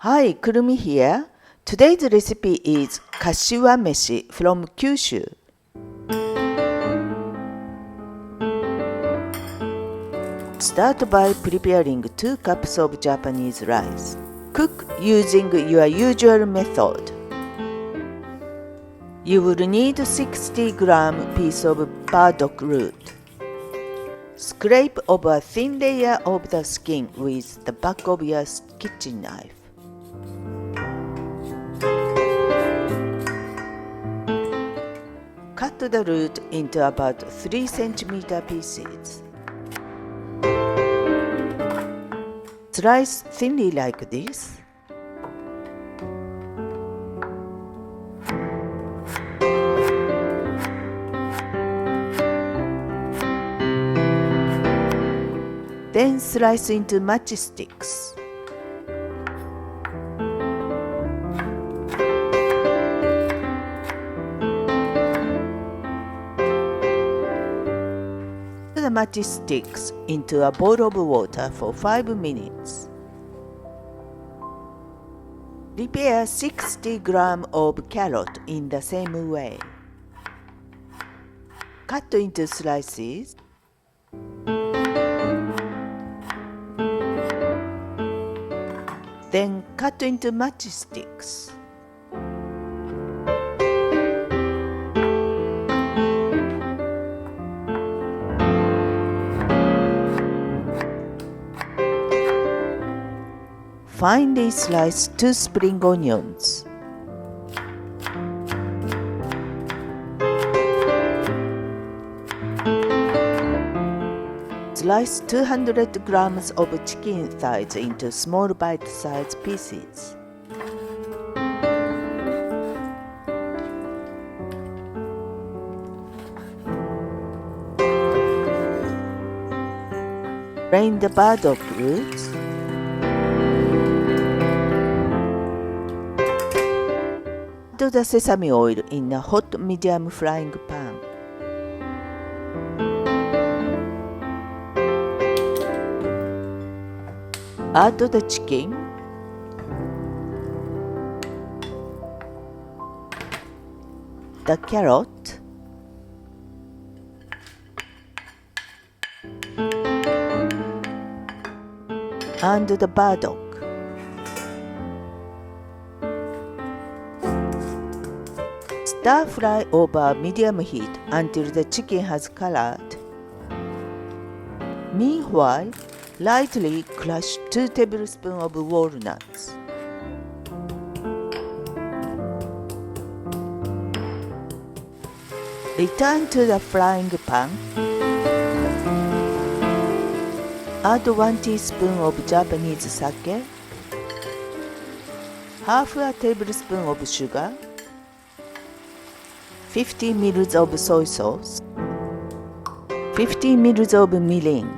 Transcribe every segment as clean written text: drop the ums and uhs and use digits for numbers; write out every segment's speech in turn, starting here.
Hi, Kurumi here. Today's recipe is Kashiwa Meshi from Kyushu. Start by preparing 2 cups of Japanese rice. Cook using your usual method. You will need 60-gram piece of burdock root. Scrape off a thin layer of the skin with the back of your kitchen knife. Cut the root into about 3 cm pieces. Slice thinly like this. Then slice into matchsticks. Put the matchsticks into a bowl of water for 5 minutes. Prepare 60 grams of carrot in the same way. Cut into slices. Then cut into matchsticks. Finely slice 2 spring onions. Slice 200 grams of chicken thighs into small bite-sized pieces. Drain the burdock roots. Add the sesame oil in a hot medium frying pan. Add the chicken, the carrot, and the burdock. Stir fry over medium heat until the chicken has colored. Meanwhile, lightly crush 2 tablespoons of walnuts. Return to the frying pan. Add 1 teaspoon of Japanese sake, half a tablespoon of sugar, 50 ml of soy sauce, 50 ml of mirin.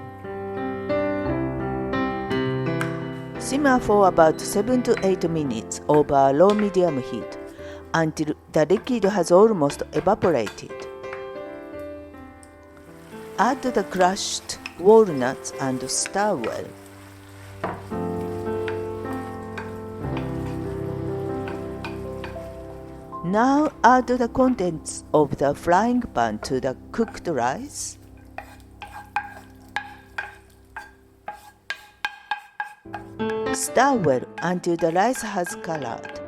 Simmer for about 7 to 8 minutes over low-medium heat until the liquid has almost evaporated. Add the crushed walnuts and stir well. Now add the contents of the frying pan to the cooked rice. Stir well until the rice has colored.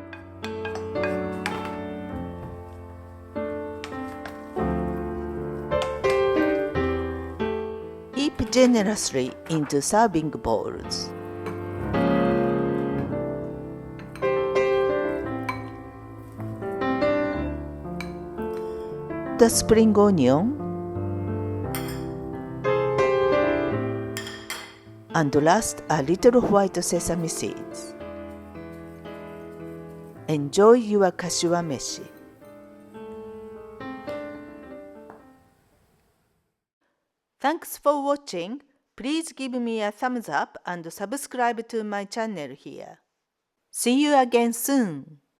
Heap generously into serving bowls. The spring onion and last a little white sesame seeds. Enjoy your Kashiwa Meshi. Thanks for watching. Please give me a thumbs up and subscribe to my channel here. See you again soon.